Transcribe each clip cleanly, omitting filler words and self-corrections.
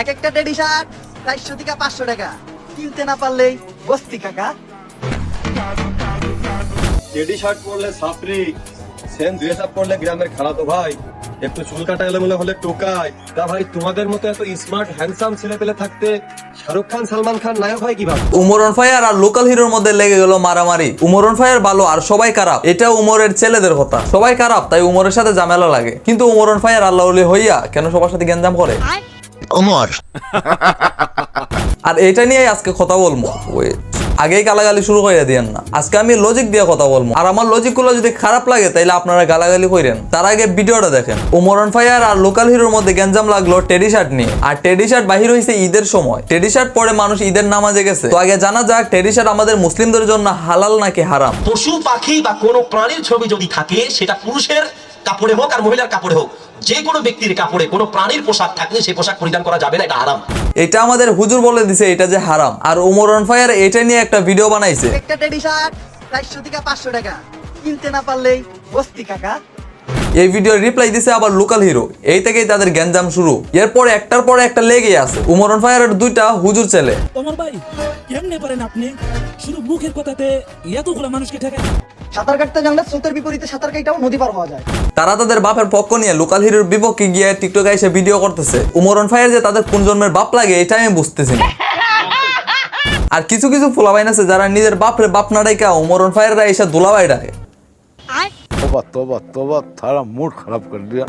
এক একটা teddy shirt 400 থেকে 500 টাকা, কিনতে না পারলেই বস্তি কাকা। টেডি শার্ট পরলে ছাপরি, সেম ড্রেস আপ পরলে গ্রামের খালাতো ভাই, একটু চুল কাটা এলোমেলো হলে টোকায়। তা ভাই তোমাদের মতো এত স্মার্ট হ্যান্ডসাম ছেলে পেলে থাকতে শাহরুখ খান সালমান খান নায়ক হয় কিভাবে? উমর অন ফায়ার আর লোকাল হিরোর মধ্যে লেগে গেল মারামারি। উমর অন ফায়ার ভালো আর সবাই খারাপ, এটা উমরের ছেলেদের কথা। সবাই খারাপ তাই উমরের সাথে ঝামেলা লাগে, কিন্তু উমর অন ফায়ার আল্লাহ ওলি হইয়া কেন সবার সাথে গ্যাঞ্জাম করে? উমর আর এটা নিয়ে আজকে কথা বলবো। আগেই গালাগালি শুরু করে দিয়েন না, আজকে আমি লজিক দিয়ে কথা বলবো। আর আমার লজিক গুলো যদি খারাপ লাগে তাইলে আপনারা গালাগালি করেন। তার আগে ভিডিওটা দেখেন। উমর অন ফায়ার আর লোকাল হিরোর মধ্যে গ্যাঞ্জাম লাগলো টেডি শার্ট নিয়ে। আর টেডি শার্ট বাহির হয়েছে ঈদের সময়। টেডি শার্ট পরে মানুষ ঈদের নামাজে গেছে। তো আগে জানা যাক টেডি শার্ট আমাদের মুসলিমদের জন্য হালাল নাকি হারাম। পশু পাখি বা কোনো প্রাণীর ছবি যদি থাকে, সেটা পুরুষের কাপড়ে হোক আর মহিলার কাপড়ে হোক, যে কোনো ব্যক্তির কাপড়ে কোনো প্রাণীর পোশাক থাকলে সেই পোশাক পরিধান করা যাবে না, এটা হারাম। এটা আমাদের হুজুর বলে দিছে এটা যে হারাম। আর উমর অন ফায়ার এটা নিয়ে একটা ভিডিও বানাইছে। একটা টেডি শার্ট 400 থেকে 500 টাকা, কিনতে না পারলেই বস্তি কাকা। এই ভিডিও রিপ্লাই দিছে আবার লোকাল হিরো। এই থেকেই তাদের গ্যাঞ্জাম শুরু। এরপর একটার পর একটা লেগে আছে। উমর অন ফায়ারের দুইটা হুজুর ছেলে। তোমার ভাই কেমনে পারেন আপনি শুধু মুখের কথাতে এতগুলো মানুষকে ঠেকান? সাঁতার কাটতে জানলে স্রোতের বিপরীতে সাঁতার কাটাও নদী পার হওয়া যায়। তারা তাদের বাপের পক্ষ নিয়ে লোকাল হিরোর বিপক্ষে গিয়ে টিকটকে এসে ভিডিও করতেছে। উমর অন ফায়ার যে তাদের কোন জন্মের বাপ লাগে এটা আমি বুঝতেছি না। আর কিছু কিছু ফুলাবাইন আছে যারা নিজের বাপরে বাপ না ডাইকা উমর অন ফায়াররা এসে দুলাবাই ডাকে। तोबा तोबा तोबा थारा मूड खराब कर दिया।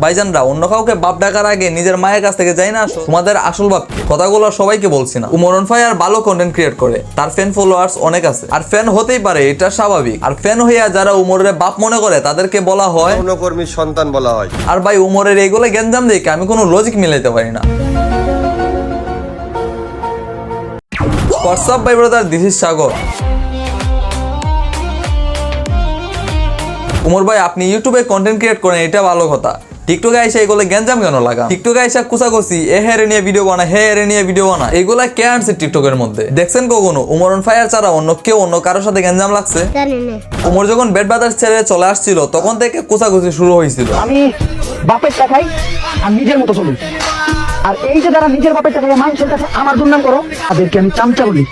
ভাইজানরা, অন্য কাউকে বাপ ডাকার আগে নিজের মায়ের কাছ থেকে যাই না তোমাদের আসল বাপকে। কথাগুলো সবাইকে বলছি না। উমর অন ফায়ার ভালো কন্টেন্ট ক্রিয়েট করে, তার ফ্যান ফলোয়ার্স অনেক আছে। আর ফ্যান হতেই পারে, এটা স্বাভাবিক। আর ফ্যান হইয়া যারা উমরের বাপ মনে করে তাদেরকে বলা হয় যৌনকর্মীর সন্তান বলা হয়। আর ভাই উমরের এইগুলো গ্যাঞ্জাম দেখে আমি কোনো লজিক মিলাইতে পারি না। হোয়াটসঅ্যাপ ভাই ব্রাদার, দিস ইজ সাগর। উমর ভাই, আপনি ইউটিউবে কন্টেন্ট ক্রিয়েট করেন, এটা ভালো কথা। টিকটকে আইসা এগুলো গ্যাঞ্জাম কেন লাগা? টিকটকে আইসা কুচাকুচি, এ হেরে নিয়ে ভিডিও বানা, হে হেরে নিয়ে ভিডিও বানা, এগুলা কে আনছে টিকটকের মধ্যে? দেখছেন কখনো উমর অন ফায়ার ছাড়া অন্য কেউ অন্য কারোর সাথে গ্যাঞ্জাম লাগছে? উমর যখন বেড বাদার ছেড়ে চলে আসছিল তখন থেকে কুচাকুচি শুরু হয়েছিল। আমি বাপের টাকাই আর নিজের মতো চলি। আর এই যে যারা নিজের বাপের টাকায় মানুষের কাছে আমার দুর্নাম করো, তাদেরকে আমি চামচা বলি।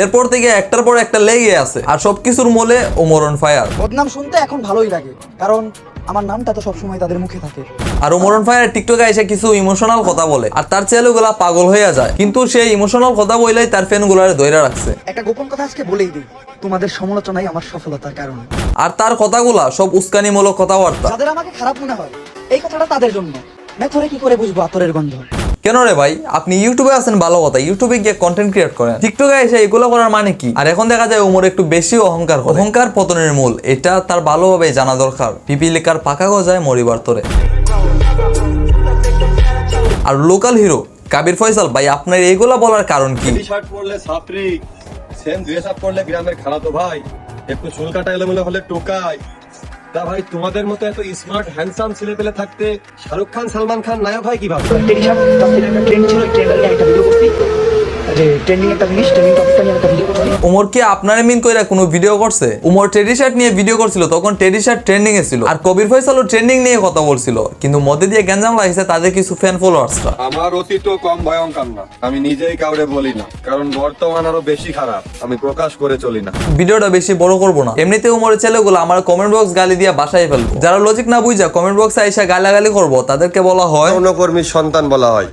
এরপর থেকে একটার পর একটা লেগে আছে। আর সবকিছুর মূলে উমর অন ফায়ার। বদনাম শুনতে এখন ভালোই লাগে, কারণ আমার নামটা তো সবসময় তাদের মুখে থাকে। আর উমর অন ফায়ার টিকটকে এসে কিছু ইমোশনাল কথা বলে, আর তার ছেলেগুলা পাগল হয়ে যায়। কিন্তু সেই ইমোশনাল কথা বললেই তার ফ্যানগুলারে ধরে রাখছে। একটা গোপন কথা আজকে বলেই দিই, তোমাদের সমালোচনাই আমার সফলতার কারণ। আর তার কথাগুলা সব উস্কানিমূলক কথাবার্তা। যাদের আমাকে খারাপ মনে হয়, এই কথাটা তাদের জন্য। মেথরে কি করে বুঝবো আতরের গন্ধ? কেন রে ভাই, আপনি ইউটিউবে আছেন ভালো কথা, ইউটিউবে গিয়ে কন্টেন্ট ক্রিয়েট করেন, টিকটকে এসে এগুলো করার মানে কি? আর এখন দেখা যায় উমর একটু বেশি অহংকার করে। অহংকার পতনের মূল, এটা তার ভালোভাবে জানা দরকার। পিপিলিকার পাকা গজায় মরিবার তরে। আর লোকাল হিরো কাবির ফয়সাল ভাই, আপনার এগুলা বলার কারণ কি? টেডি শার্ট পরলে ছাপরি, সেম ড্রেস আপ পরলে গ্রামের খালাতো ভাই, একটু চুল কাটা এলোমেলো হলে টোকায়। তা ভাই তোমাদের মতো এত স্মার্ট হ্যান্ডসাম ছেলে পেলে থাকতে শাহরুখ খান সালমান খান নায়ক হয় কিভাবে? উমর কি আপনার মিন কইরা কোনো ভিডিও করছে? উমর টেডি শার্ট নিয়ে ভিডিও করছিল, তখন টেডি শার্ট ট্রেন্ডিং এ ছিল। আর কবির ফয়সালও ট্রেন্ডিং নিয়ে কথা বলছিল, কিন্তু মধ্যে দিয়ে গ্যাঞ্জাম লাগছে তাদের কিছু ফ্যান ফলোয়ার্সরা। আমার অতীত কম ভয়ঙ্কর না, আমি নিজেই কাউরে বলি না, কারণ বর্তমান আরো বেশি খারাপ, আমি প্রকাশ করে চলি না। ভিডিওটা বেশি বড় করবো না। এমনিতে উমরের ছেলেগুলো আমার কমেন্ট বক্স গালি দিয়ে বাসায় ফেলবো। যারা লজিক না বুঝা কমেন্ট বক্সে আইসা গালাগালি করবো তাদেরকে বলা হয় যৌনকর্মীর সন্তান বলা হয়।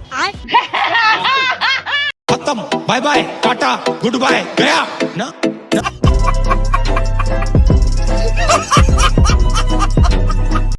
खत्म bye bye tata good bye गया ना।